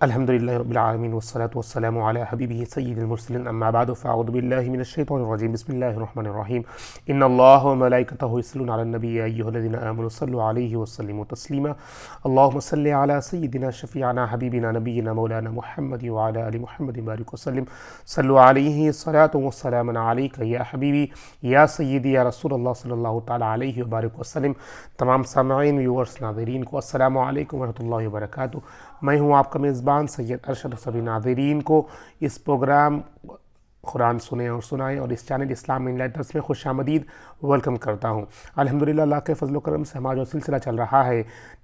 الحمدللہ رب العالمین والصلاة والسلام علی حبیبہ سید المرسلین اما بعد فاعوذ باللہ من الشیطان الرجیم بسم اللہ الرحمن الرحیم ان اللہ وملائکتہ یصلون علی النبی یا ایھا الذین آمنوا صلوا علیہ وسلموا تسلیما اللہم صل علی سیدنا شفیعنا حبیبنا نبینا مولانا محمد وعلی آل محمد بارک وسلم صلوا علیہ الصلاۃ والسلام علیک یا حبیبی یا سیدی یا رسول اللہ صلی اللہ تعالی علیہ وبارک وسلم۔ تمام سامعین ویورس ناظرین کو السلام علیکم ورحمۃ اللہ وبرکاتہ۔ میں ہوں آپ کا میزبان سید ارشد سبھی ناظرین کو اس پروگرام قرآن سنیں اور سنائیں اور اس چینل اسلام انلائٹرز میں خوش آمدید ویلکم کرتا ہوں۔ الحمدللہ اللہ کے فضل و کرم سے ہمارا جو سلسلہ چل رہا ہے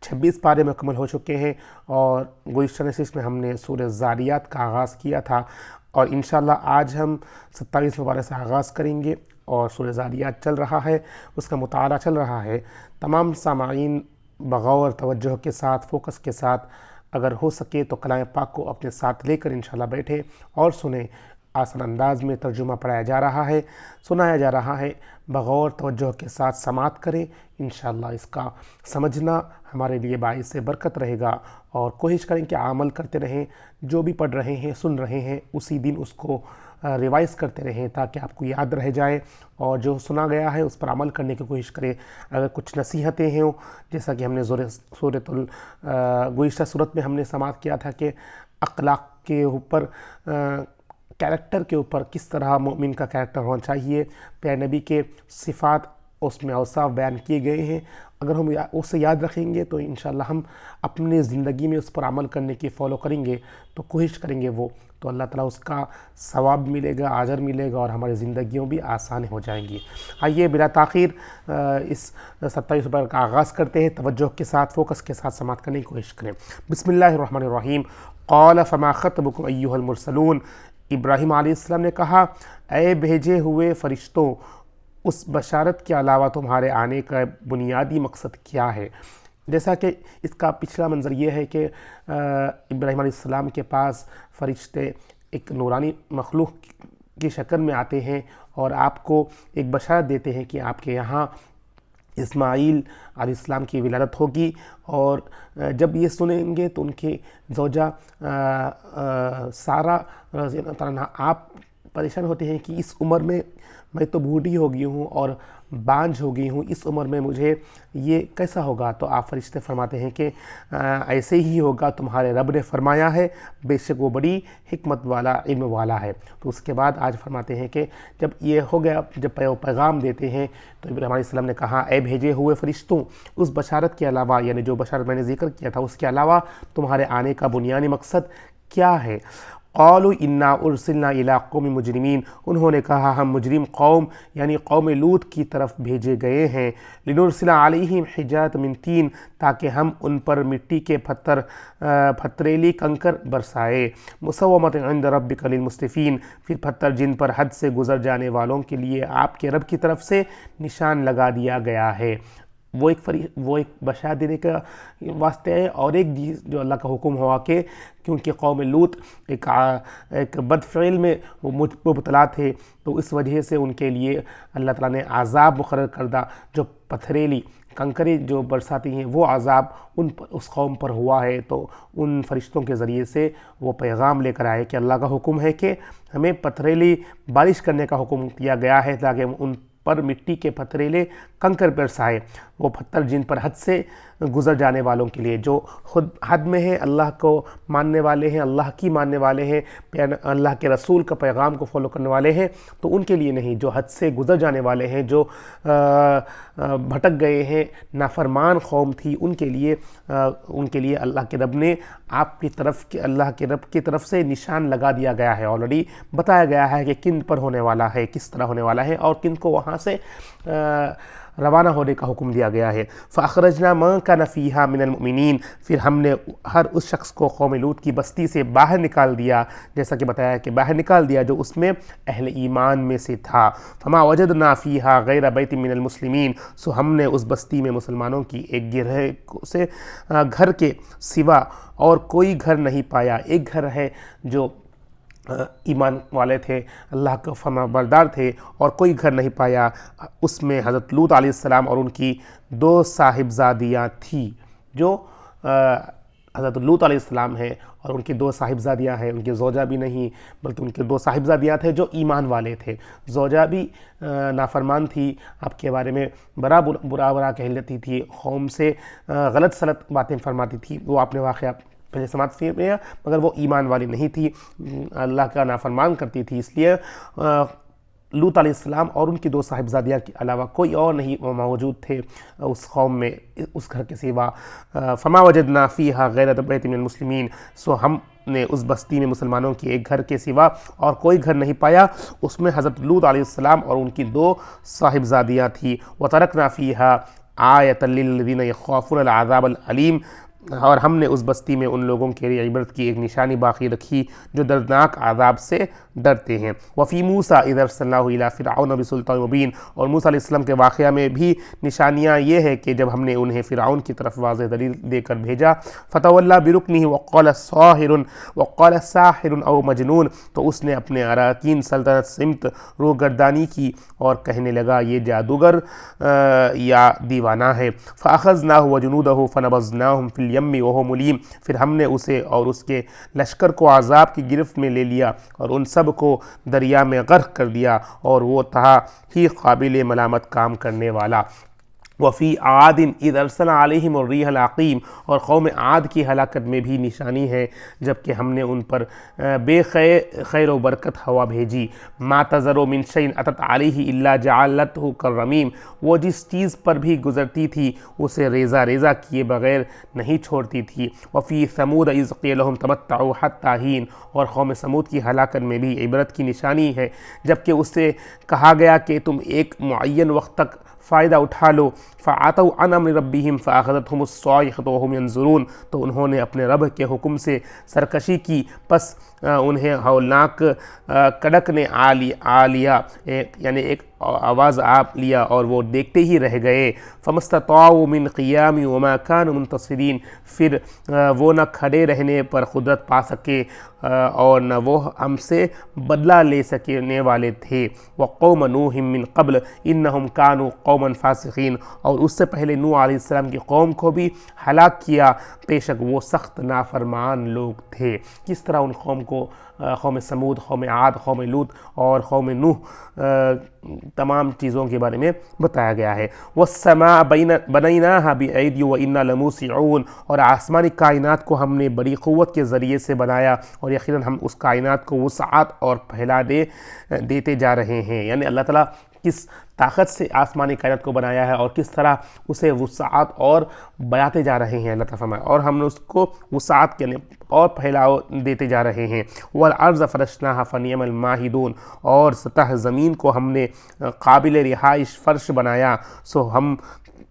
26 پارے مکمل ہو چکے ہیں اور گزشتہ نشست میں ہم نے سورہ ذاریات کا آغاز کیا تھا اور انشاءاللہ آج ہم 27 پارے سے آغاز کریں گے اور سورہ ذاریات چل رہا ہے، اس کا مطالعہ چل رہا ہے۔ تمام سامعین بغور توجہ کے ساتھ فوکس کے ساتھ اگر ہو سکے تو کلام پاک کو اپنے ساتھ لے کر انشاءاللہ بیٹھیں اور سنیں۔ آسان انداز میں ترجمہ پڑھایا جا رہا ہے، سنایا جا رہا ہے، بغور توجہ کے ساتھ سماعت کریں۔ انشاءاللہ اس کا سمجھنا ہمارے لیے باعث برکت رہے گا اور کوشش کریں کہ عمل کرتے رہیں، جو بھی پڑھ رہے ہیں سن رہے ہیں اسی دن اس کو ریوائز کرتے رہیں تاکہ آپ کو یاد رہ جائے اور جو سنا گیا ہے اس پر عمل کرنے کی کوشش کریں۔ اگر کچھ نصیحتیں ہیں جیسا کہ ہم نے گزشتہ صورت میں ہم نے سماعت کیا تھا کہ اخلاق کے اوپر کیریکٹر کے اوپر کس طرح مومن کا کیریکٹر ہونا چاہیے، پیارے نبی کے صفات اس میں اوصاف بیان کیے گئے ہیں، اگر ہم اسے یاد رکھیں گے تو انشاءاللہ ہم اپنے زندگی میں اس پر عمل کرنے کی فالو کریں گے تو کوشش کریں گے وہ تو اللہ تعالیٰ اس کا ثواب ملے گا، اجر ملے گا اور ہماری زندگیوں بھی آسان ہو جائیں گی۔ آئیے بلا تاخیر اس 27 پارے کا آغاز کرتے ہیں، توجہ کے ساتھ فوکس کے ساتھ سماعت کرنے کی کوشش کریں۔ بسم اللہ الرحمن الرحیم۔ قال فما خطبکم ایھا المرسلون، ابراہیم علیہ السلام نے کہا اے بھیجے ہوئے فرشتوں، اس بشارت کے علاوہ تمہارے آنے کا بنیادی مقصد کیا ہے؟ جیسا کہ اس کا پچھلا منظر یہ ہے کہ ابراہیم علیہ السلام کے پاس فرشتے ایک نورانی مخلوق کی شکل میں آتے ہیں اور آپ کو ایک بشارت دیتے ہیں کہ آپ کے یہاں اسماعیل علیہ السلام کی ولادت ہوگی، اور جب یہ سنیں گے تو ان کے زوجہ سارہ رضی اللہ تعالیٰ عنہا آپ پریشان ہوتے ہیں کہ اس عمر میں میں تو بوڑھی ہو گئی ہوں اور بانجھ ہو گئی ہوں، اس عمر میں مجھے یہ کیسا ہوگا؟ تو آپ فرشتے فرماتے ہیں کہ ایسے ہی ہوگا، تمہارے رب نے فرمایا ہے، بے شک وہ بڑی حکمت والا علم والا ہے۔ تو اس کے بعد آج فرماتے ہیں کہ جب یہ ہو گیا، جب پیغام دیتے ہیں تو ابراہیم علیہ السلام نے کہا اے بھیجے ہوئے فرشتوں، اس بشارت کے علاوہ یعنی جو بشارت میں نے ذکر کیا تھا اس کے علاوہ تمہارے آنے کا بنیادی مقصد کیا ہے؟ قالوا انا ارسلنا الی قوم مجرمین، انہوں نے کہا ہم مجرم قوم یعنی قوم لوط کی طرف بھیجے گئے ہیں۔ لنرسل علیہم حجارۃ من طین، تاکہ ہم ان پر مٹی کے پتھریلی کنکر برسائے، مسومۃ عند ربک للمسرفین، پھر پتھر جن پر حد سے گزر جانے والوں کے لیے آپ کے رب کی طرف سے نشان لگا دیا گیا ہے۔ وہ ایک بشارت دینے کا واسطے ہے، اور ایک جو اللہ کا حکم ہوا کہ کیونکہ قوم لوط ایک بد فعل میں وہ مبتلا تھے تو اس وجہ سے ان کے لیے اللہ تعالیٰ نے عذاب مقرر کردہ، جو پتھریلی کنکریں جو برساتی ہیں وہ عذاب اس قوم پر ہوا ہے۔ تو ان فرشتوں کے ذریعے سے وہ پیغام لے کر آئے کہ اللہ کا حکم ہے کہ ہمیں پتھریلی بارش کرنے کا حکم دیا گیا ہے تاکہ ان پر مٹی کے پتھریلے کنکر برسائے، وہ پتھر جن پر حد سے گزر جانے والوں کے لیے، جو خود حد میں ہیں، اللہ کو ماننے والے ہیں، اللہ کی ماننے والے ہیں، اللہ کے رسول کا پیغام کو فالو کرنے والے ہیں، تو ان کے لیے نہیں، جو حد سے گزر جانے والے ہیں، جو بھٹک گئے ہیں، نافرمان قوم تھی، ان کے لیے اللہ کے رب نے آپ کی طرف اللہ کے رب کی طرف سے نشان لگا دیا گیا ہے، آلریڈی بتایا گیا ہے کہ کن پر ہونے والا ہے، کس طرح ہونے والا ہے اور کن کو وہاں سے روانہ ہونے کا حکم دیا گیا ہے۔ فَأَخْرَجْنَا مَنْ كَانَ فِيهَا مِنَ الْمُؤْمِنِينَ، پھر ہم نے ہر اس شخص کو قوم لوط کی بستی سے باہر نکال دیا، جیسا کہ بتایا کہ باہر نکال دیا جو اس میں اہل ایمان میں سے تھا۔ فَمَا وَجَدْنَا فِيهَا غَيْرَ بَيْتٍ مِّنَ الْمُسْلِمِينَ، سو ہم نے اس بستی میں مسلمانوں کی ایک گرہ سے گھر کے سوا اور کوئی گھر نہیں پایا۔ ایک گھر ہے جو ایمان والے تھے، اللہ کا فرما بردار تھے، اور کوئی گھر نہیں پایا، اس میں حضرت لوط علیہ السلام اور ان کی 2 صاحبزادیاں تھیں جو حضرت لوط علیہ السلام ہیں اور ان کی 2 صاحبزادیاں ہیں، ان کی زوجہ بھی نہیں بلکہ ان کے 2 صاحبزادیاں تھے جو ایمان والے تھے۔ زوجہ بھی نافرمان تھی، آپ کے بارے میں برا کہہ لیتی تھی، قوم سے غلط سلط باتیں فرماتی تھی، وہ آپ نے واقعہ پہلے سماعت فرمایا، مگر وہ ایمان والی نہیں تھی، اللہ کا نافرمان کرتی تھی، اس لیے لوط علیہ السلام اور ان کی 2 صاحبزادیاں کے علاوہ کوئی اور نہیں موجود تھے اس قوم میں، اس گھر کے سوا۔ فما وجدنا فیہا غیر بیت من المسلمین، سو ہم نے اس بستی میں مسلمانوں کی ایک گھر کے سوا اور کوئی گھر نہیں پایا، اس میں حضرت لوط علیہ السلام اور ان کی 2 صاحبزادیاں تھیں۔ وترکنا فیہا آیۃ للذین یخافون العذاب العلیم، اور ہم نے اس بستی میں ان لوگوں کے لیے عبرت کی ایک نشانی باقی رکھی جو دردناک عذاب سے ڈرتے ہیں۔ وفی موسیٰ اذ ارسلناہ الی فرعون بسلطان مبین، اور موسیٰ علیہ السلام کے واقعہ میں بھی نشانیاں یہ ہے کہ جب ہم نے انہیں فرعون کی طرف واضح دلیل دے کر بھیجا، فتولی برکنہ وقال ساحر او مجنون، تو اس نے اپنے اراکین سلطنت سمت روگردانی کی اور کہنے لگا یہ جادوگر یا دیوانہ ہے۔ فاخذناہ وجنودہ فنبذناہم فی الیم وہو ملیم، پھر ہم نے اسے اور اس کے لشکر کو عذاب کی گرفت میں لے لیا اور ان سب کو دریا میں غرق کر دیا، اور وہ تھا ہی قابل ملامت کام کرنے والا۔ وفی عاد اذ ارسلنا علیہم الریح العقیم، اور قوم عاد کی ہلاکت میں بھی نشانی ہے جبکہ ہم نے ان پر بے خیر و برکت ہوا بھیجی۔ ما تذر من شیء اتت علیہ الا جعلتہ کالرمیم، وہ جس چیز پر بھی گزرتی تھی اسے ریزہ ریزہ کیے بغیر نہیں چھوڑتی تھی۔ وفی ثمود اذ قیل لہم تمتعوا حتی حین، اور قوم سمود کی ہلاکت میں بھی عبرت کی نشانی ہے جبکہ اس سے کہا گیا کہ تم ایک معین وقت تک فائدہ اٹھا لو۔ فعتوا عن امر ربہم فاخذتہم الصاعقۃ وہم ینظرون، تو انہوں نے اپنے رب کے حکم سے سرکشی کی، پس انہیں ہولناک کڑک نے آ لیا، یعنی ایک آواز آپ لیا اور وہ دیکھتے ہی رہ گئے۔ فما استطاعوا من قیام وما كانوا منتصرین، پھر وہ نہ کھڑے رہنے پر قدرت پا سکے اور نہ وہ ہم سے بدلہ لے سکنے والے تھے۔ وقوم نوح من قبل انہم كانوا قوما فاسقین، اور اس سے پہلے نوح علیہ السلام کی قوم کو بھی ہلاک کیا، بے شک وہ سخت نافرمان لوگ تھے۔ کس طرح ان قوم کو، قوم سمود، قوم عاد، قوم لوط اور قوم نوح، تمام چیزوں کے بارے میں بتایا گیا ہے۔ والسماء بنیناها بأیدی وإنا لموسعون، اور آسمانی کائنات کو ہم نے بڑی قوت کے ذریعے سے بنایا اور یقیناً ہم اس کائنات کو وسعت اور پھیلا دیتے جا رہے ہیں، یعنی اللہ تعالیٰ کس طاقت سے آسمانی کائنات کو بنایا ہے اور کس طرح اسے وسعت اور بڑھاتے جا رہے ہیں اللہ تعالیٰ فرمائے، اور ہم نے اس کو وسعت یعنی اور پھیلاؤ دیتے جا رہے ہیں۔ والارض فرشناها فنعم الماہدون، اور سطح زمین کو ہم نے قابل رہائش فرش بنایا، سو ہم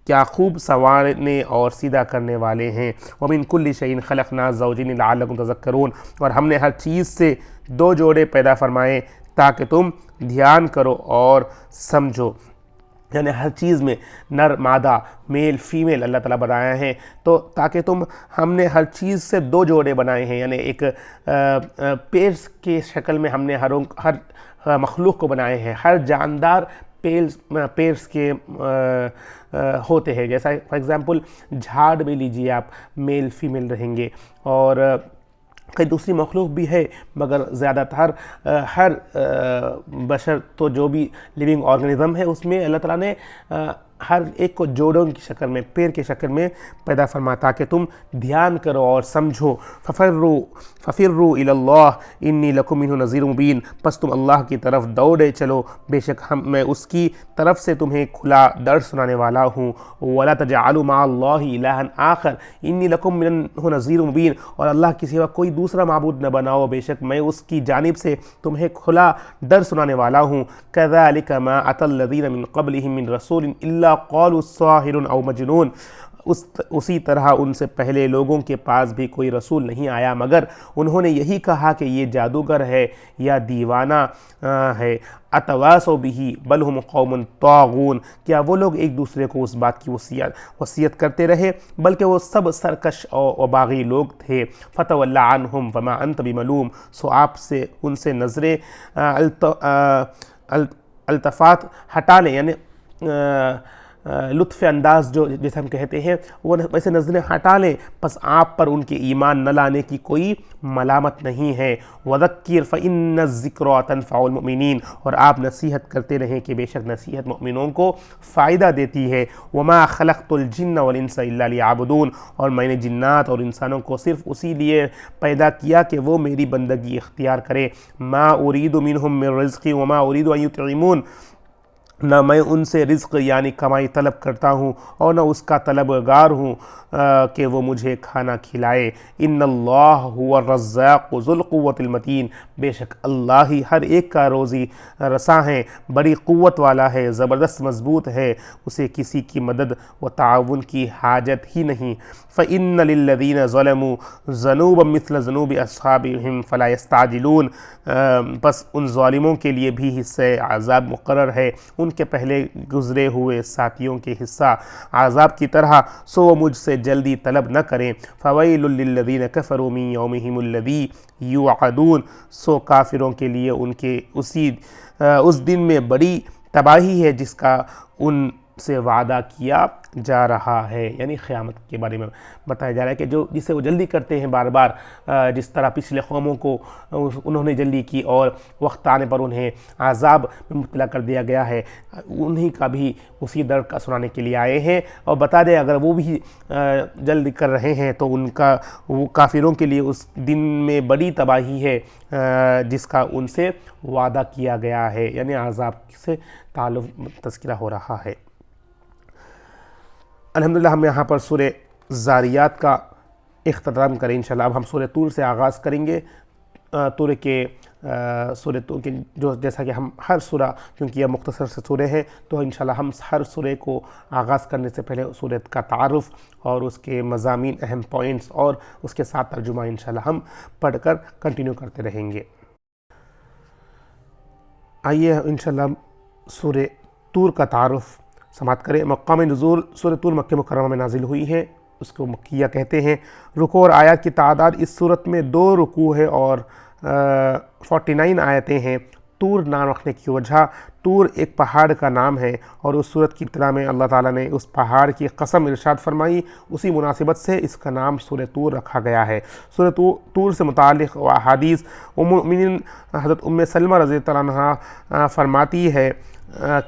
کیا خوب سنوارنے اور سیدھا کرنے والے ہیں۔ ومن کل شیء خلقنا زوجین لعلکم تذکرون، اور ہم نے ہر چیز سے 2 جوڑے پیدا فرمائے تاکہ تم دھیان کرو اور سمجھو، یعنی ہر چیز میں نر مادہ، میل فیمیل اللہ تعالیٰ بنایا ہے، تو تاکہ ہم نے ہر چیز سے 2 جوڑے بنائے ہیں، یعنی ایک پیرس کے شکل میں ہم نے ہر مخلوق کو بنائے ہیں۔ ہر جاندار پیرس کے ہوتے ہیں، جیسا فار ایگزامپل جھاڑ میں لیجیے آپ، میل فیمیل رہیں گے، اور کئی دوسری مخلوق بھی ہے، مگر زیادہ تر ہر بشر تو جو بھی لیونگ آرگنزم ہے اس میں اللہ تعالیٰ نے ہر ایک کو جوڑوں کی شکل میں، پیر کی شکل میں پیدا فرمایا تاکہ تم دھیان کرو اور سمجھو۔ ففروا الی اللہ انی لکم منہ نذیر مبین، پس تم اللہ کی طرف دوڑے چلو، بے شک میں اس کی طرف سے تمہیں کھلا ڈر سنانے والا ہوں۔ ولا تجعلوا مع اللہ الہا آخر انی لکم منہ نذیر مبین، اور اللہ کے سوا کوئی دوسرا معبود نہ بناؤ، بے شک میں اس کی جانب سے تمہیں کھلا ڈر سنانے والا ہوں۔ کذالک ما اتی الذین من قبلہم من رسول الا قالوا ساحر او مجنون، اسی طرح ان سے پہلے لوگوں کے پاس بھی کوئی رسول نہیں آیا مگر انہوں نے یہی کہا کہ یہ جادوگر ہے یا دیوانہ ہے۔ اتواصوا بہ بل ہم قوم طاغون، کیا وہ لوگ ایک دوسرے کو اس بات کی وصیت کرتے رہے بلکہ وہ سب سرکش اور باغی لوگ تھے۔ فتول عنہم فما انت بملوم، سو آپ سے ان سے نظریں التفات ہٹا لیں، یعنی لطف انداز جو جیسے ہم کہتے ہیں وہ ویسے نظریں ہٹا لیں، پس آپ پر ان کے ایمان نہ لانے کی کوئی ملامت نہیں ہے۔ وَذَكِّرْ فَإِنَّ الذِّكْرَىٰ تَنفَعُ الْمُؤْمِنِينَ، اور آپ نصیحت کرتے رہیں کہ بے شک نصیحت مؤمنوں کو فائدہ دیتی ہے۔ وَمَا خَلَقْتُ الْجِنَّ وَالْإِنسَ إِلَّا لِيَعْبُدُونَ، اور میں نے جنات اور انسانوں کو صرف اسی لیے پیدا کیا کہ وہ میری بندگی اختیار کرے۔ مَا أُرِيدُ مِنْهُم مِّن رِزْقٍ وَمَا أُرِيدُ أَن يُطْعِمُونَ، نہ میں ان سے رزق یعنی کمائی طلب کرتا ہوں اور نہ اس کا طلبگار ہوں کہ وہ مجھے کھانا کھلائے۔ ان اللہ هو الرزاق ذو القوۃ المتین، بے شک اللہ ہی ہر ایک کا روزی رساں ہے، بڑی قوت والا ہے، زبردست مضبوط ہے، اسے کسی کی مدد و تعاون کی حاجت ہی نہیں۔ فإن للذین ظلموا ذنوبا مثل ذنوب اصحابہم فلا یستعجلون، بس ان ظالموں کے لیے بھی حصہ عذاب مقرر ہے، ان کے پہلے گزرے ہوئے ساتھیوں کے حصہ عذاب کی طرح، سو وہ مجھ سے جلدی طلب نہ کریں۔ فویل للذین کفروا من یومہم الذی یوعدون، سو کافروں کے لیے ان کے اس دن میں بڑی تباہی ہے جس کا ان سے وعدہ کیا جا رہا ہے، یعنی قیامت کے بارے میں بتایا جا رہا ہے کہ جسے وہ جلدی کرتے ہیں بار بار، جس طرح پچھلے قوموں کو انہوں نے جلدی کی اور وقت آنے پر انہیں عذاب میں مبتلا کر دیا گیا ہے، انہی کا بھی اسی در کا سنانے کے لیے آئے ہیں۔ اور بتا دیں اگر وہ بھی جلدی کر رہے ہیں تو ان کا وہ کافروں کے لیے اس دن میں بڑی تباہی ہے جس کا ان سے وعدہ کیا گیا ہے، یعنی عذاب سے تعلق تذکرہ ہو رہا ہے۔ الحمدللہ ہم یہاں پر سورہ زاریات کا اختتام کریں انشاءاللہ۔ اب ہم سورہ طور سے آغاز کریں گے۔ سورہ طور کے جو جیسا کہ ہم ہر سورہ، کیونکہ یہ مختصر سے سورہ ہے تو انشاءاللہ ہم ہر سورہ کو آغاز کرنے سے پہلے سورہ کا تعارف اور اس کے مضامین، اہم پوائنٹس اور اس کے ساتھ ترجمہ انشاءاللہ ہم پڑھ کر کنٹینیو کرتے رہیں گے۔ آئیے انشاءاللہ سورہ طور کا تعارف سماعت کریں۔ مقام نزول سورہ طور مکہ مکرمہ میں نازل ہوئی ہے، اس کو مکیہ کہتے ہیں۔ رکوع اور آیات کی تعداد اس صورت میں 2 رکوع ہے اور 49 آیتیں ہیں۔ طور نام رکھنے کی وجہ، طور ایک پہاڑ کا نام ہے اور اس صورت کی ابتدا میں اللہ تعالیٰ نے اس پہاڑ کی قسم ارشاد فرمائی، اسی مناسبت سے اس کا نام سورہ طور رکھا گیا ہے۔ سورہ طور سے متعلق احادیث، ام المؤمنین حضرت ام سلمہ رضی اللہ عنہا فرماتی ہے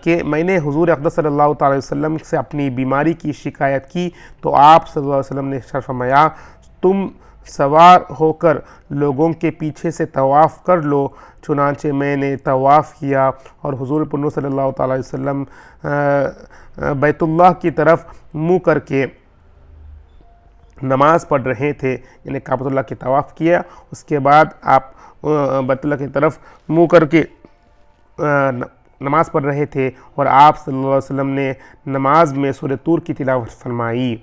کہ میں نے حضور اقدس صلی اللہ تعالی وسلم سے اپنی بیماری کی شکایت کی تو آپ صلی اللہ علیہ وسلم نے ارشاد فرمایا، تم سوار ہو کر لوگوں کے پیچھے سے طواف کر لو۔ چنانچہ میں نے طواف کیا اور حضور پنو صلی اللہ تعالی وسلم بیت اللہ کی طرف منہ کر کے نماز پڑھ رہے تھے، یعنی کعبۃ اللہ کی طواف کیا، اس کے بعد آپ بیت اللہ کی طرف منہ کر کے نماز پڑھ رہے تھے اور آپ صلی اللہ علیہ وسلم نے نماز میں سورہ طور کی تلاوت فرمائی۔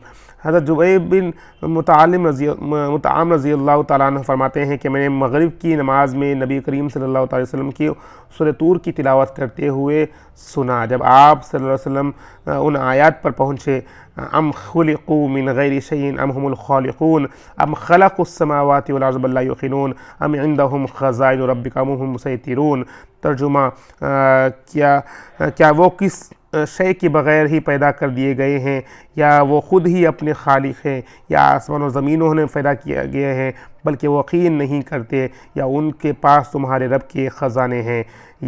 حضرت جبیر بن مطعم رضی اللہ تعالیٰ عنہ فرماتے ہیں کہ میں نے مغرب کی نماز میں نبی کریم صلی اللہ علیہ وسلم کی سورہ طور کی تلاوت کرتے ہوئے سنا۔ جب آپ صلی اللہ علیہ وسلم ان آیات پر پہنچے، ام خلقوا من غیر شیء ام هم الخالقون ام خلقوا السماوات والارض بل لا یوقنون ام عندهم خزائن ربک ام هم مسیطرون۔ ترجمہ، کیا وہ کس شے کے بغیر ہی پیدا کر دیے گئے ہیں، یا وہ خود ہی اپنے خالق ہیں، یا آسمان و زمینوں نے پیدا کیا گئے ہیں، بلکہ وہ یقین نہیں کرتے، یا ان کے پاس تمہارے رب کے خزانے ہیں،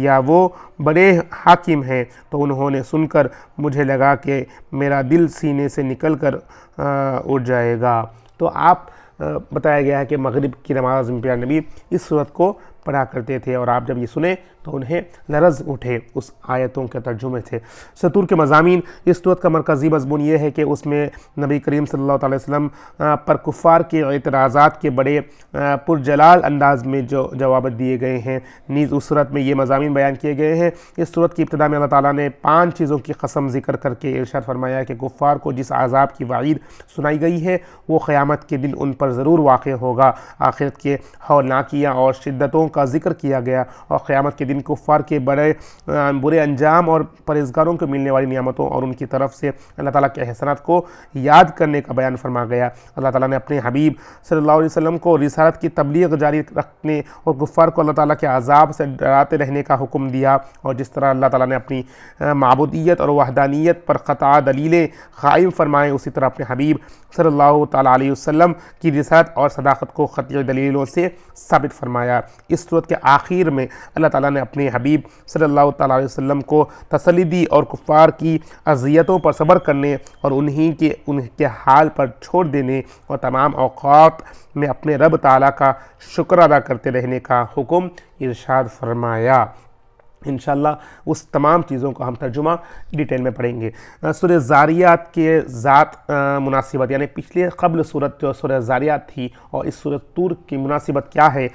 یا وہ بڑے حاکم ہیں۔ تو انہوں نے سن کر مجھے لگا کہ میرا دل سینے سے نکل کر اٹھ جائے گا۔ تو آپ بتایا گیا ہے کہ مغرب کی نماز میں پیارے نبی اس صورت کو پڑھا کرتے تھے، اور آپ جب یہ سنیں تو انہیں لرز اٹھے اس آیتوں کے ترجمے تھے۔ سورہ طور کے مضامین، اس صورت کا مرکزی مضمون یہ ہے کہ اس میں نبی کریم صلی اللہ علیہ وسلم پر کفار کے اعتراضات کے بڑے پرجلال انداز میں جو جوابات دیے گئے ہیں، نیز اس صورت میں یہ مضامین بیان کیے گئے ہیں۔ اس صورت کی ابتدا میں اللہ تعالیٰ نے 5 چیزوں کی قسم ذکر کر کے ارشاد فرمایا کہ کفار کو جس عذاب کی وعید سنائی گئی ہے وہ قیامت کے دن ان پر ضرور واقع ہوگا۔ آخرت کے ہولناکیاں اور شدتوں کا ذکر کیا گیا اور قیامت کے دن ان کفار کے برے انجام اور پرہیزگاروں کو ملنے والی نعمتوں اور ان کی طرف سے اللہ تعالیٰ کے احسانات کو یاد کرنے کا بیان فرما گیا۔ اللہ تعالیٰ نے اپنے حبیب صلی اللہ علیہ وسلم کو رسالت کی تبلیغ جاری رکھنے اور کفار کو اللہ تعالیٰ کے عذاب سے ڈراتے رہنے کا حکم دیا، اور جس طرح اللہ تعالیٰ نے اپنی معبودیت اور وحدانیت پر قطع دلیلیں قائم فرمائیں، اسی طرح اپنے حبیب صلی اللہ تعالیٰ علیہ وسلم کی رسالت اور صداقت کو قطعی دلیلوں سے ثابت فرمایا۔ اس صورت کے آخر میں اللہ تعالیٰ نے اپنے حبیب صلی اللہ تعالیٰ علیہ وسلم کو تسلی دی اور کفار کی اذیتوں پر صبر کرنے اور ان کے حال پر چھوڑ دینے اور تمام اوقات میں اپنے رب تعالیٰ کا شکر ادا کرتے رہنے کا حکم ارشاد فرمایا۔ انشاءاللہ اس تمام چیزوں کو ہم ترجمہ ڈیٹیل میں پڑھیں گے۔ سورہ زاریات کے ذات مناسبت، یعنی پچھلے قبل صورت جو سورہ زاریات تھی اور اس سورہ طور کی مناسبت کیا ہے،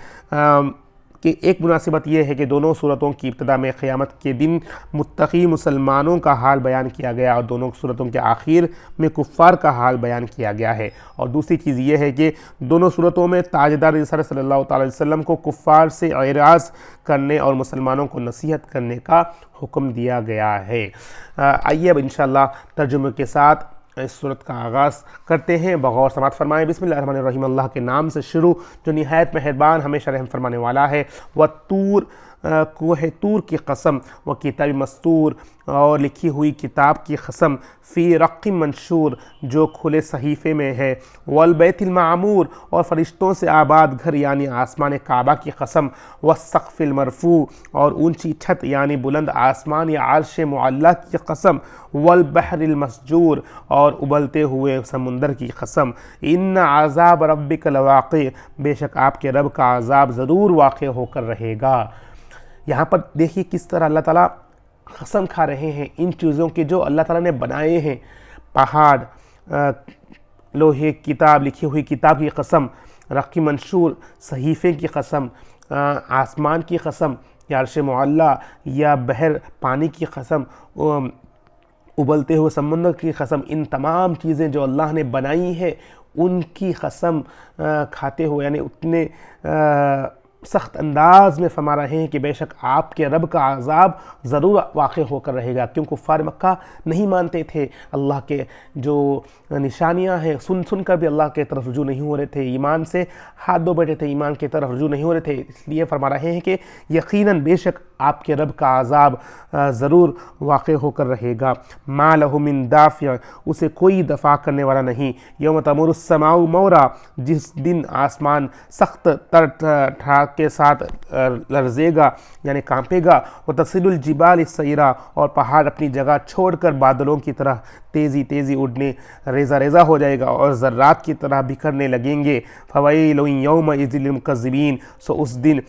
کہ ایک مناسبت یہ ہے کہ دونوں صورتوں کی ابتدا میں قیامت کے دن متقی مسلمانوں کا حال بیان کیا گیا اور دونوں صورتوں کے آخر میں کفار کا حال بیان کیا گیا ہے، اور دوسری چیز یہ ہے کہ دونوں صورتوں میں تاجدار رسالت صلی اللہ تعالی وسلم کو کفار سے اعراض کرنے اور مسلمانوں کو نصیحت کرنے کا حکم دیا گیا ہے۔ آئیے اب انشاءاللہ ترجمے کے ساتھ اس صورت کا آغاز کرتے ہیں۔ بغور سماعت فرمائیں۔ بسم اللہ الرحمن الرحیم، اللہ کے نام سے شروع جو نہایت مہربان ہمیشہ رحم فرمانے والا ہے۔ وَالطور، کوہ طور کی قسم، و کتاب مستور، اور لکھی ہوئی کتاب کی قسم، فی رق منشور، جو کھلے صحیفے میں ہے، والبیت المعمور، اور فرشتوں سے آباد گھر یعنی آسمان کعبہ کی قسم، والسقف المرفوع، اور اونچی چھت یعنی بلند آسمان یا عرش معلیٰ کی قسم، والبحر المسجور، اور ابلتے ہوئے سمندر کی قسم، ان عذاب ربک لواقع، بے شک آپ کے رب کا عذاب ضرور واقع ہو کر رہے گا۔ یہاں پر دیکھیے کس طرح اللہ تعالیٰ قسم کھا رہے ہیں ان چیزوں کے جو اللہ تعالیٰ نے بنائے ہیں، پہاڑ، لوہے کتاب، لکھی ہوئی کتاب کی قسم، رقی منشور، صحیفے کی قسم، آسمان کی قسم، یا عرش معلیٰ، یا بحر پانی کی قسم، ابلتے ہوئے سمندر کی قسم، ان تمام چیزیں جو اللہ نے بنائی ہیں ان کی قسم کھاتے ہوئے، یعنی اتنے سخت انداز میں فرما رہے ہیں کہ بے شک آپ کے رب کا عذاب ضرور واقع ہو کر رہے گا، کیونکہ کفار مکہ نہیں مانتے تھے اللہ کے جو نشانیاں ہیں، سن کر بھی اللہ کے طرف رجوع نہیں ہو رہے تھے، ایمان سے ہاتھ دھو بیٹھے تھے، ایمان کی طرف رجوع نہیں ہو رہے تھے، اس لیے فرما رہے ہیں کہ یقیناً بے شک آپ کے رب کا عذاب ضرور واقع ہو کر رہے گا۔ ما لہ من دافع، اسے کوئی دفاع کرنے والا نہیں۔ یوم تمور السماء مورا، جس دن آسمان سخت تر ٹھاک کے ساتھ لرزے گا یعنی کانپے گا، وتصل الجبال سیرا، اور پہاڑ اپنی جگہ چھوڑ کر بادلوں کی طرح تیزی تیزی اڑنے ریزہ ریزہ ہو جائے گا اور ذرات کی طرح بکھرنے لگیں گے۔ فویل یومئذ للمکذبین، سو اس دن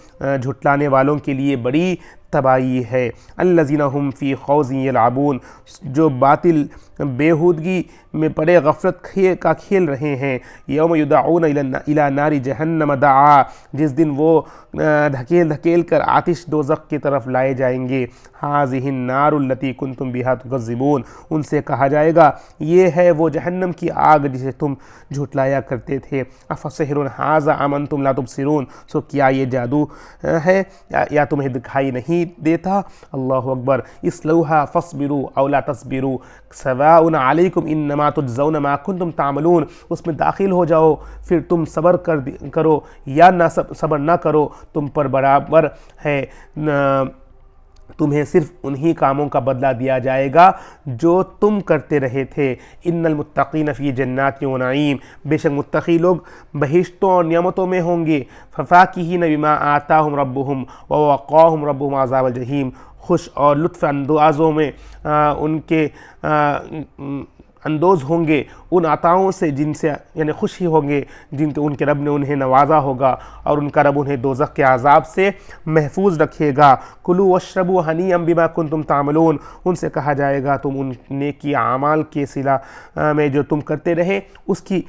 جھٹلانے والوں کے لیے بڑی تباہی ہے۔ الذین هم فی خوض یلعبون، جو باطل بےہودگی میں بڑے غفلت کا کھیل رہے ہیں۔ یوم یدعون الی نار جہنم دعا، جس دن وہ دھکیل کر آتش دوزخ کی طرف لائے جائیں گے۔ ھذہ النار التی کنتم بہا تکذبون، ان سے کہا جائے گا یہ ہے وہ جہنم کی آگ جسے تم جھٹلایا کرتے تھے۔ افسحر ھذا ام انتم لا تبصرون، سو کیا یہ جادو ہے یا تمہیں دکھائی نہیں دیتا؟ اللہ اکبر۔ اصلوھا فاصبروا او لا تصبروا سواء علیکم انما تجزون ما کنتم تعملون، اس میں داخل ہو جاؤ، پھر تم صبر کرو یا نہ صبر نہ کرو، تم پر برابر ہے، تمہیں صرف انہی کاموں کا بدلہ دیا جائے گا جو تم کرتے رہے تھے۔ ان المتقین فی جنات و نعیم، بے شک متقی لوگ بہشتوں اور نعمتوں میں ہوں گے۔ ففاکہین بما آتاہم ربہم ووقاہم ربہم عذاب الجحیم، خوش اور لطف اندازوں میں ان کے اندوز ہوں گے ان عطاؤں سے جن سے یعنی خوشی ہوں گے جن کے ان کے رب نے انہیں نوازا ہوگا، اور ان کا رب انہیں دوزخ کے عذاب سے محفوظ رکھے گا۔ کلوا واشربوا ہنیئا بما کنتم تعملون، ان سے کہا جائے گا تم ان نیکی اعمال کے صلہ میں جو تم کرتے رہے اس کی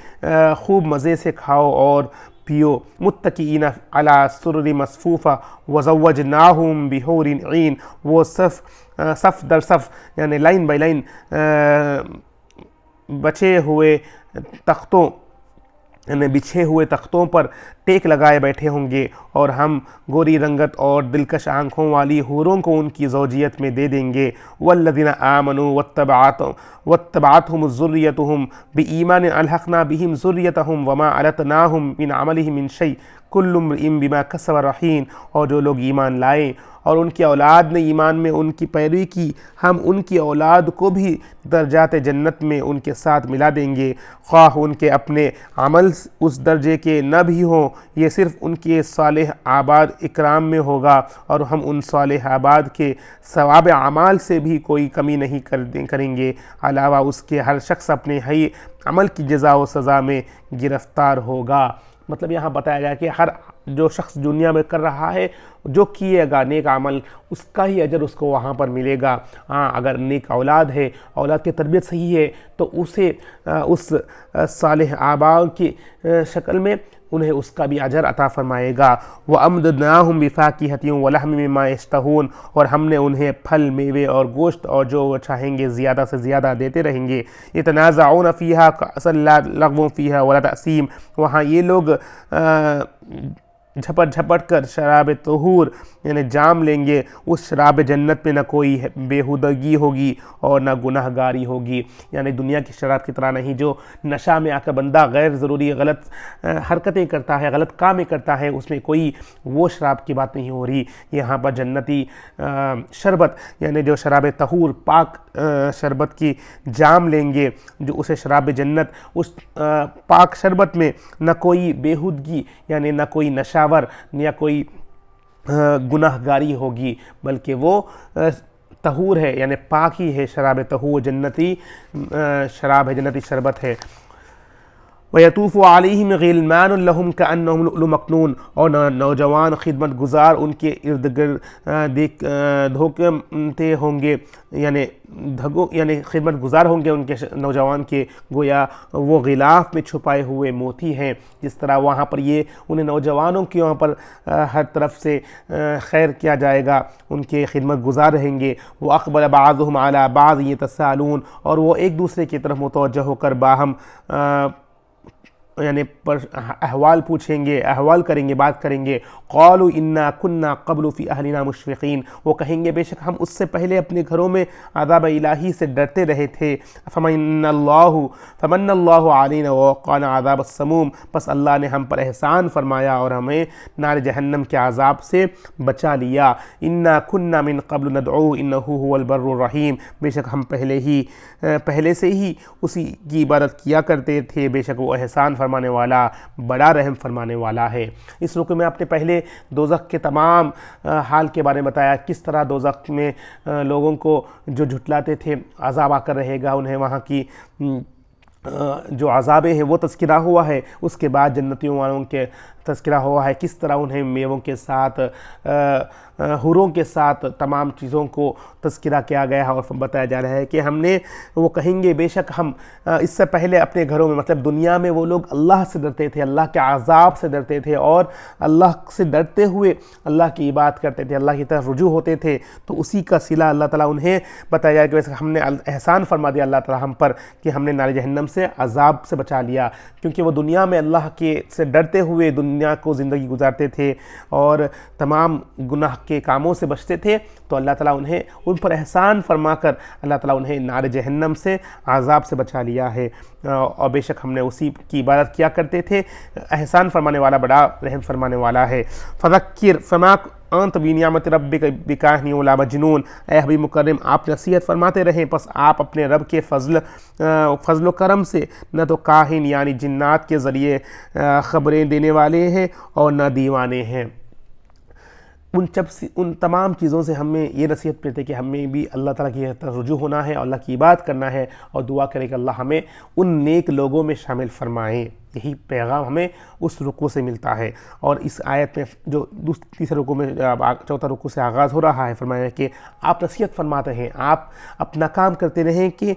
خوب مزے سے کھاؤ اور پیو۔ متکئین علی سرر مصفوفہ وزوجناہم بحور عین، وہ صف در صف یعنی لائن بائی لائن بچے ہوئے تختوں یعنی بچھے ہوئے تختوں پر ٹیک لگائے بیٹھے ہوں گے، اور ہم گوری رنگت اور دلکش آنکھوں والی حوروں کو ان کی زوجیت میں دے دیں گے۔ والذین آمنوا واتبعتهم ذریتهم بإیمان الحقنا بهم ذریتهم وما علتناہم من عملهم من شیء کل امرئ بما کسب رہین، اور جو لوگ ایمان لائے اور ان کی اولاد نے ایمان میں ان کی پیروی کی، ہم ان کی اولاد کو بھی درجات جنت میں ان کے ساتھ ملا دیں گے، خواہ ان کے اپنے عمل اس درجے کے نہ بھی ہوں، یہ صرف ان کے صالح اعمال اکرام میں ہوگا، اور ہم ان صالح اعمال کے ثواب اعمال سے بھی کوئی کمی نہیں کریں گے، علاوہ اس کے ہر شخص اپنے ہی عمل کی جزا و سزا میں گرفتار ہوگا۔ مطلب یہاں بتایا گیا کہ ہر جو شخص دنیا میں کر رہا ہے، جو کیے گا نیک عمل، اس کا ہی اجر اس کو وہاں پر ملے گا۔ ہاں، اگر نیک اولاد ہے، اولاد کی تربیت صحیح ہے، تو اسے اس صالح اعمال کی شکل میں انہیں اس کا بھی اجر عطا فرمائے گا۔ وَأَمْدَدْنَاهُمْ بِفَاكِهَةٍ وَلَحْمٍ مِّمَّا يَشْتَهُونَ، اور ہم نے انہیں پھل، میوے اور گوشت اور جو وہ چاہیں گے زیادہ سے زیادہ دیتے رہیں گے۔ يَتَنَازَعُونَ فِيهَا كَأْسًا لَا لَغْوٌ فِيهَا وَلَا تَأْثِيمٌ، وہاں یہ لوگ جھپٹ جھپٹ کر شراب طہور یعنی جام لیں گے، اس شراب جنت میں نہ کوئی بےہودگی ہوگی اور نہ گناہ گاری ہوگی، یعنی دنیا کی شراب کی طرح نہیں جو نشہ میں آ کر بندہ غیر ضروری غلط حرکتیں کرتا ہے، غلط کامیں کرتا ہے، اس میں کوئی وہ شراب کی بات نہیں ہو رہی۔ یہاں پر جنتی شربت یعنی جو شراب طہور پاک شربت کی جام لیں گے، جو اسے شراب جنت، اس پاک شربت میں نہ کوئی بےہودگی یعنی نہ کوئی نشاور یا کوئی گناہ گاری ہوگی، بلکہ وہ طہور ہے یعنی پاک ہی ہے، شراب طہور جنتی شراب ہے، جنتی شربت ہے۔ وَيَطُوفُ عَلَيْهِمْ غِلْمَانٌ لَهُمْ كَأَنَّهُمْ لُؤْلُؤٌ مَكْنُونٌ، اور نوجوان خدمت گزار ان کے ارد گرد دھوکتے ہوں گے، یعنی خدمت گزار ہوں گے ان کے نوجوان کے، گویا وہ غلاف میں چھپائے ہوئے موتی ہیں۔ جس طرح وہاں پر یہ انہیں نوجوانوں کی وہاں پر ہر طرف سے خیر کیا جائے گا، ان کے خدمت گزار رہیں گے۔ وَأَقْبَلَ بَعْضُهُمْ عَلَى بَعْضٍ يَتَسَاءَلُونَ، اور وہ ایک دوسرے کی طرف متوجہ ہو کر باہم یعنی احوال پوچھیں گے، احوال کریں گے، بات کریں گے۔ قالوا انا كنا قبل في اهلنا مشفقین، وہ کہیں گے بے شک ہم اس سے پہلے اپنے گھروں میں عذاب الہی سے ڈرتے رہے تھے۔ فمن اللہ علینا ووقانا عذاب السموم، پس اللہ نے ہم پر احسان فرمایا اور ہمیں نار جہنم کے عذاب سے بچا لیا۔ انا كنا من قبل ندعوه انه هو البر الرحیم، بے شک ہم پہلے سے ہی اسی کی عبادت کیا کرتے تھے، بے شک وہ احسان فرمانے والا، بڑا رحم فرمانے والا ہے۔ اس رکوع میں آپ نے پہلے دوزخ کے تمام حال کے بارے میں بتایا، کس طرح دوزخ میں لوگوں کو جو جھٹلاتے تھے عذاب آ کر رہے گا، انہیں وہاں کی جو عذابیں ہیں وہ تذکرہ ہوا ہے، اس کے بعد جنتیوں والوں کے تذکرہ ہوا ہے، کس طرح انہیں میووں کے ساتھ حوروں کے ساتھ تمام چیزوں کو تذکرہ کیا گیا ہے، اور بتایا جا رہا ہے کہ ہم نے، وہ کہیں گے بے شک ہم اس سے پہلے اپنے گھروں میں، مطلب دنیا میں وہ لوگ اللہ سے ڈرتے تھے، اللہ کے عذاب سے ڈرتے تھے، اور اللہ سے ڈرتے ہوئے اللہ کی عبادت کرتے تھے، اللہ کی طرف رجوع ہوتے تھے، تو اسی کا صلہ اللہ تعالیٰ انہیں بتایا جائے کہ ہم نے احسان فرما دیا اللہ تعالیٰ ہم پر کہ ہم نے نار جہنم سے عذاب سے بچا لیا، کیونکہ وہ دنیا میں اللہ کے سے ڈرتے ہوئے دنیا کو زندگی گزارتے تھے اور تمام گناہ کے کاموں سے بچتے تھے، تو اللہ تعالیٰ انہیں ان پر احسان فرما کر اللہ تعالیٰ انہیں نار جہنم سے عذاب سے بچا لیا ہے، اور بے شک ہم نے اسی کی عبادت کیا کرتے تھے، احسان فرمانے والا، بڑا رحم فرمانے والا ہے۔ فذکر فما انت بنعمت ربک بکاہن ولا مجنون، اے حبیب مکرم آپ نصیحت فرماتے رہیں، پس آپ اپنے رب کے فضل و کرم سے نہ تو کاہن یعنی جنات کے ذریعے خبریں دینے والے ہیں اور نہ دیوانے ہیں۔ ان تمام چیزوں سے ہمیں یہ نصیحت کرتے کہ ہمیں بھی اللہ تعالیٰ کی طرف رجوع ہونا ہے اور اللہ کی عبادت کرنا ہے، اور دعا کریں کہ اللہ ہمیں ان نیک لوگوں میں شامل فرمائیں۔ یہی پیغام ہمیں اس رکوع سے ملتا ہے۔ اور اس آیت میں جو تیسرے رکوع میں چوتھا رکوع سے آغاز ہو رہا ہے، فرمایا کہ آپ نصیحت فرماتے ہیں، آپ اپنا کام کرتے رہیں کہ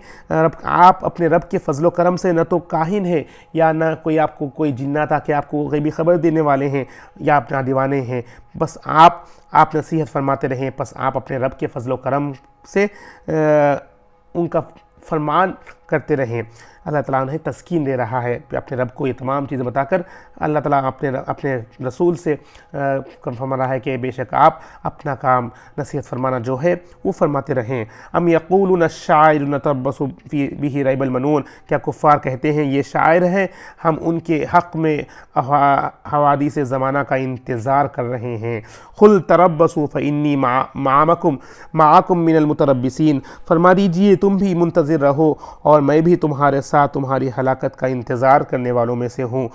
آپ اپنے رب کے فضل و کرم سے نہ تو کاہن ہیں یا نہ کوئی آپ کو کوئی جنات آ کے آپ کو غیبی خبر دینے والے ہیں یا اپنا دیوانے ہیں، بس آپ نصیحت فرماتے رہیں، پس آپ اپنے رب کے فضل و کرم سے ان کا فرمان کرتے رہیں۔ اللہ تعالیٰ انہیں تسکین دے رہا ہے اپنے رب کو یہ تمام چیزیں بتا کر۔ اللہ تعالیٰ اپنے رسول سے فرما رہا ہے کہ بے شک آپ اپنا کام نصیحت فرمانا جو ہے وہ فرماتے رہیں۔ ام یقولون الشاعر نتربص بہ ریب المنون، کیا کفار کہتے ہیں یہ شاعر ہے، ہم ان کے حق میں حوادث زمانہ کا انتظار کر رہے ہیں۔ قل تربصوا فانی معکم من المتربصین، فرما دیجئے تم بھی منتظر رہو اور میں بھی تمہارے ساتھ تمہاری ہلاکت کا انتظار کرنے والوں میں سے ہوں۔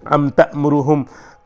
ام تأمرہم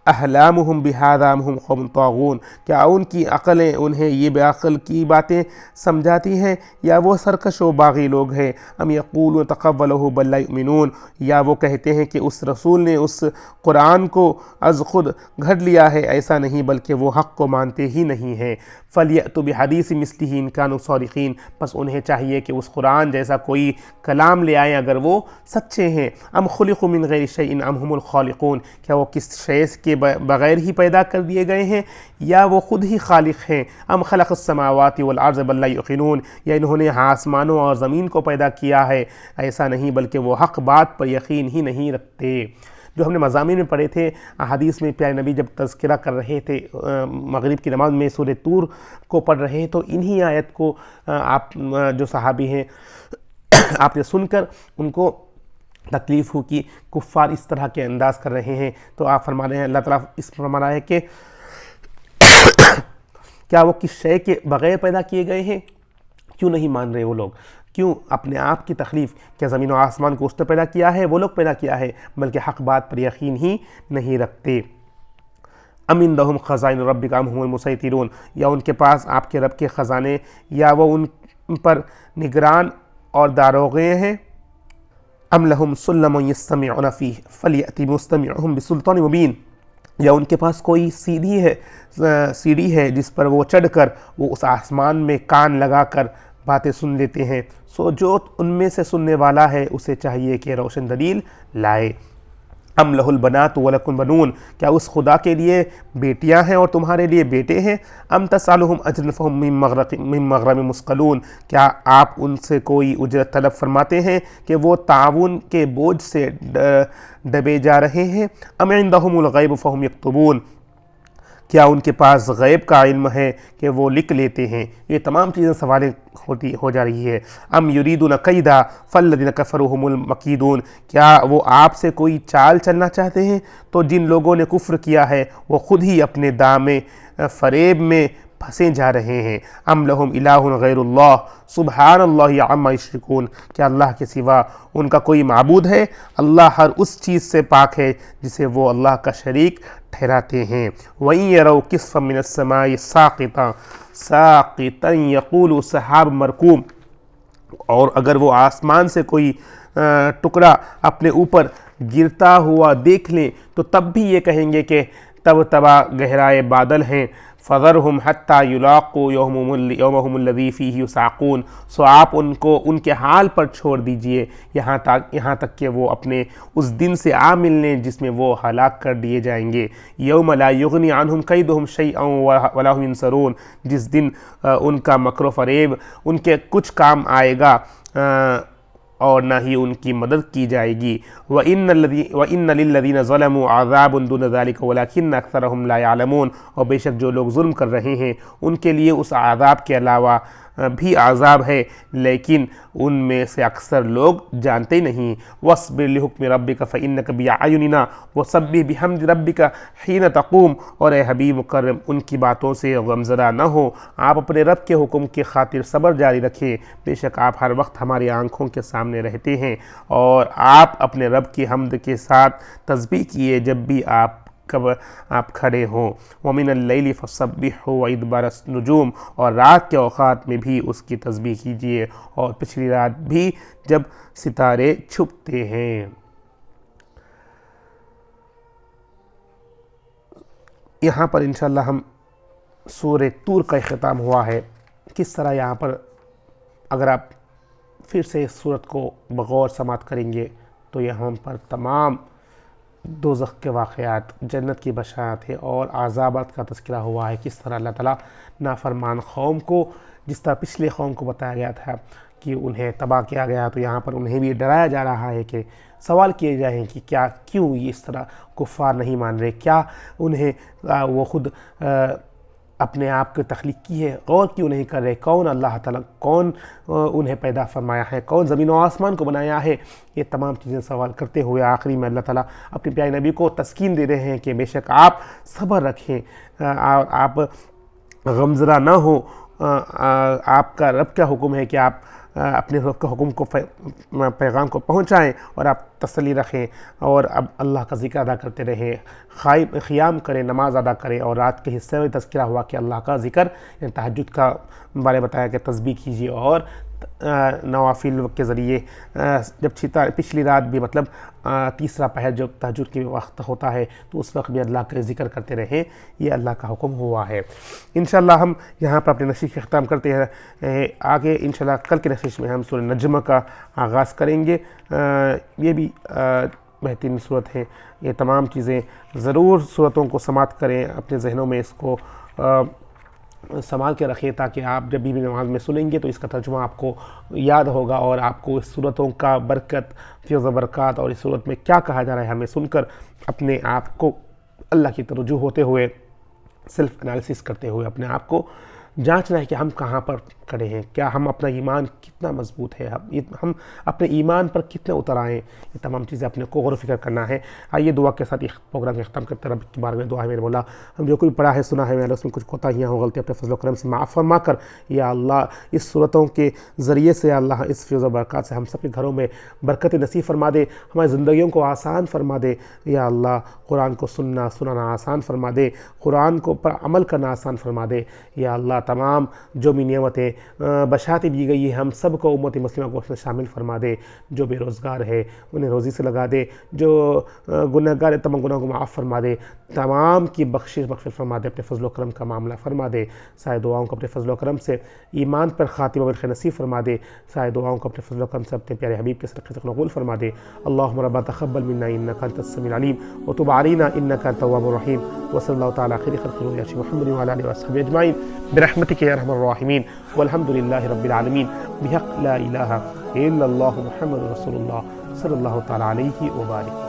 احلامہم بہذا ام ہم قوم طاغون، کیا ان کی عقلیں انہیں یہ بے عقل کی باتیں سمجھاتی ہیں یا وہ سرکش و باغی لوگ ہیں۔ ام یقولون تقولہ بل لا یؤمنون، یا وہ کہتے ہیں کہ اس رسول نے اس قرآن کو از خود گھڑ لیا ہے، ایسا نہیں بلکہ وہ حق کو مانتے ہی نہیں ہیں۔ فَلْيَأْتُوا بِحَدِيثٍ مِثْلِهِ إِن كَانُوا صَادِقِينَ، پس انہیں چاہیے کہ اس قرآن جیسا کوئی کلام لے آئیں اگر وہ سچے ہیں۔ ام خلقوا من غیر شیء ام هم الخالقون، کیا وہ کس شے کے بغیر ہی پیدا کر دیے گئے ہیں یا وہ خود ہی خالق ہیں۔ ام خلق السماوات والارض بل لا یوقنون، یا انہوں نے آسمانوں اور زمین کو پیدا کیا ہے، ایسا نہیں بلکہ وہ حق بات پر یقین ہی نہیں رکھتے۔ جو ہم نے مضامین میں پڑھے تھے، احادیث میں پیارے نبی جب تذکرہ کر رہے تھے مغرب کی نماز میں سورہ طور کو پڑھ رہے ہیں، تو انہی آیت کو آپ جو صحابی ہیں آپ نے سن کر ان کو تکلیف ہو کہ کفار اس طرح کے انداز کر رہے ہیں، تو آپ فرما رہے ہیں، اللہ تعالیٰ اس پر فرما رہا ہے کہ کیا وہ کس شے کے بغیر پیدا کیے گئے ہیں؟ کیوں نہیں مان رہے وہ لوگ؟ کیوں اپنے آپ کی تخلیف، کیا زمین و آسمان کو اس نے پیدا کیا ہے، وہ لوگ پیدا کیا ہے، بلکہ حق بات پر یقین ہی نہیں رکھتے۔ ام عندہم خزائن ربک ام هم المسیطرون، یا ان کے پاس آپ کے رب کے خزانے یا وہ ان پر نگران اور داروغے ہیں۔ ام لہم سلم یستمعون فیہ فلیأتی مستمعہم بسلطان مبین، یا ان کے پاس کوئی سیڑھی ہے جس پر وہ چڑھ کر وہ اس آسمان میں کان لگا کر باتیں سن لیتے ہیں، سو جو ان میں سے سننے والا ہے اسے چاہیے کہ روشن دلیل لائے۔ ام لہ البنات ولکم بنون، کیا اس خدا کے لیے بیٹیاں ہیں اور تمہارے لیے بیٹے ہیں؟ ام تسألہم اجرا فہم من مغرم مثقلون، کیا آپ ان سے کوئی اجرت طلب فرماتے ہیں کہ وہ تعاون کے بوجھ سے دبے جا رہے ہیں؟ ام عندہم الغیب فہم یکتبون، کیا ان کے پاس غیب کا علم ہے کہ وہ لکھ لیتے ہیں؟ یہ تمام چیزیں سوالیں ہو جا رہی ہے۔ ام یریدون کیدا فالذین کفروا هم المکیدون، کیا وہ آپ سے کوئی چال چلنا چاہتے ہیں تو جن لوگوں نے کفر کیا ہے وہ خود ہی اپنے دام فریب میں پھنسے جا رہے ہیں۔ ام لہم الہ غیر اللہ سبحان اللہ عما یشرکون، کیا اللہ کے سوا ان کا کوئی معبود ہے؟ اللہ ہر اس چیز سے پاک ہے جسے وہ اللہ کا شریک ٹھہراتے ہیں۔ وَإِن يَرَوْا كِسْفًا مِّنَ السَّمَاءِ سَاقِطًا يَقُولُوا سَحَابٌ مَّرْكُومٌ، اور اگر وہ آسمان سے کوئی ٹکڑا اپنے اوپر گرتا ہوا دیکھ لیں تو تب بھی یہ کہیں گے کہ تب تبا گہرائے بادل ہیں۔ فَذَرْهُمْ حَتَّى يُلَاقُوا يَوْمَهُمُ الَّذِي فِيهِ يُسْعَقُونَ، سو آپ ان کو ان کے حال پر چھوڑ دیجئے یہاں تک کہ وہ اپنے اس دن سے آ ملنے جس میں وہ ہلاک کر دیے جائیں گے۔ يَوْمَ لَا يُغْنِي عَنْهُمْ كَيْدُهُمْ شَيْئًا وَلَا هُمْ يُنصَرُونَ، جس دن ان کا مکر و فریب ان کے کچھ کام آئے گا اور نہ ہی ان کی مدد کی جائے گی۔ وَإِنَّ لِلَّذِينَ ظَلَمُوا عَذَابٌ دُونَ ذَلِكَ وَلَكِنَّ أَكْثَرَهُمْ لَا يَعْلَمُونَ، اور بے شک جو لوگ ظلم کر رہے ہیں ان کے لیے اس عذاب کے علاوہ بھی عذاب ہے، لیکن ان میں سے اکثر لوگ جانتے نہیں۔ وَاصْبِرْ لِحُكْمِ رَبِّكَ فَإِنَّكَ بِأَعْيُنِنَا وَسَبِّحْ بِحَمْدِ رَبِّكَ حِينَ تَقُومُ، اور اے حبیب مکرم ان کی باتوں سے غمزدہ نہ ہو، آپ اپنے رب کے حکم کی خاطر صبر جاری رکھیں، بے شک آپ ہر وقت ہماری آنکھوں کے سامنے رہتے ہیں، اور آپ اپنے رب کی حمد کے ساتھ تسبیح کیے جب بھی آپ کھڑے ہوں۔ وَمِنَ اللَّيْلِ فَسَبِّحْهُ وَإِدْبَارَ النُّجُومِ، اور رات کے اوقات میں بھی اس کی تسبیح کیجیے اور پچھلی رات بھی جب ستارے چھپتے ہیں۔ یہاں پر انشاءاللہ ہم سورہ طور کا اختتام ہوا ہے۔ کس طرح یہاں پر اگر آپ پھر سے اس سورت کو بغور سماعت کریں گے تو یہاں پر تمام دوزخ کے واقعات، جنت کی بشارت ہے اور عذابات کا تذکرہ ہوا ہے۔ کس طرح اللہ تعالیٰ نافرمان قوم کو، جس طرح پچھلے قوم کو بتایا گیا تھا کہ انہیں تباہ کیا گیا، تو یہاں پر انہیں بھی ڈرایا جا رہا ہے کہ سوال کیے جائیں کہ کیوں یہ اس طرح کفار نہیں مان رہے، کیا انہیں وہ خود اپنے آپ کی تخلیق کی ہے، غور کیوں نہیں کر رہے، کون اللہ تعالیٰ، کون انہیں پیدا فرمایا ہے، کون زمین و آسمان کو بنایا ہے، یہ تمام چیزیں سوال کرتے ہوئے آخری میں اللہ تعالیٰ اپنے پیارے نبی کو تسکین دے رہے ہیں کہ بے شک آپ صبر رکھیں، آپ غمزدہ نہ ہو، آپ کا رب کا حکم ہے کہ آپ اپنے رب کے حکم کو پیغام کو پہنچائیں اور آپ تسلی رکھیں، اور اب اللہ کا ذکر ادا کرتے رہیں، قیام کریں، نماز ادا کریں، اور رات کے حصے میں تذکرہ ہوا کہ اللہ کا ذکر، یعنی تہجد کا بارے بتایا کہ تسبیح کیجیے، اور نوافل کے ذریعے جب پچھلی رات بھی مطلب تیسرا پہر جو تہجد کے وقت ہوتا ہے تو اس وقت بھی اللہ کا ذکر کرتے رہیں، یہ اللہ کا حکم ہوا ہے۔ انشاءاللہ ہم یہاں پر اپنے نشست کا اختتام کرتے ہیں، آگے انشاءاللہ کل کے نشست میں ہم سورہ نجم کا آغاز کریں گے، یہ بھی بہترین صورت ہے، یہ تمام چیزیں ضرور صورتوں کو سماعت کریں، اپنے ذہنوں میں اس کو سنبھال کے رکھیں تاکہ آپ جب بھی نماز میں سنیں گے تو اس کا ترجمہ آپ کو یاد ہوگا، اور آپ کو اس صورتوں کا برکت، فیض و برکات، اور اس صورت میں کیا کہا جا رہا ہے ہمیں سن کر اپنے آپ کو اللہ کی طرف رجوع ہوتے ہوئے، سیلف انالیسس کرتے ہوئے اپنے آپ کو جانچنا ہے کہ ہم کہاں پر کھڑے ہیں، کیا ہم اپنا ایمان کتنا مضبوط ہے، ہم اپنے ایمان پر کتنے اتر آئیں، یہ تمام چیزیں اپنے کو غور و فکر کرنا ہے۔ آئیے دعا کے ساتھ اس پروگرام کا ختم کرتے ہیں۔ رب کے بارے میں دعا ہے میرے مولا، ہم جو کوئی پڑھا ہے سنا ہے، اس میں کچھ کوتاہیاں ہوں، غلطی، اپنے فضل و کرم سے معاف فرما کر یا اللہ اس صورتوں کے ذریعے سے یا اللہ اس فیض و برکات سے ہم سب کے گھروں میں برکت نصیب فرما دے، ہماری زندگیوں کو آسان فرما دے یا اللہ، قرآن کو سنانا آسان فرما دے، قرآن کو پر عمل کرنا آسان فرما دے یا اللہ، تمام جو بھی نعمتیں بشارتیں دی گئی ہیں ہم سب کو امت مسلمہ کو اس میں شامل فرما دے، جو بے روزگار ہے انہیں روزی سے لگا دے، جو گنہگار ہے تمام گناہوں کو معاف فرما دے، تمام کی بخشش فرما دے، اپنے فضل و کرم کا معاملہ فرما دے، سائے دعاؤں کو اپنے فضل و کرم سے ایمان پر خاتمہ بالخیر نصیب فرما دے، سائے دعاؤں کو اپنے فضل و کرم سے اپنے پیارے حبیب کے صدقے سے قبول فرما دے۔ اللہم ربنا تقبل منا انک انت السمیع العلیم وتب علینا انک انت التواب الرحیم، وصلی اللہ تعالی خیر خلق محمد وعلی آلہ وصحبہ اجمعین برحمتک یا ارحم الراحمین، والحمد للہ رب العالمین، بحق لا الہ الا اللہ محمد رسول اللہ صلی اللہ تعالی علیہ وبارک۔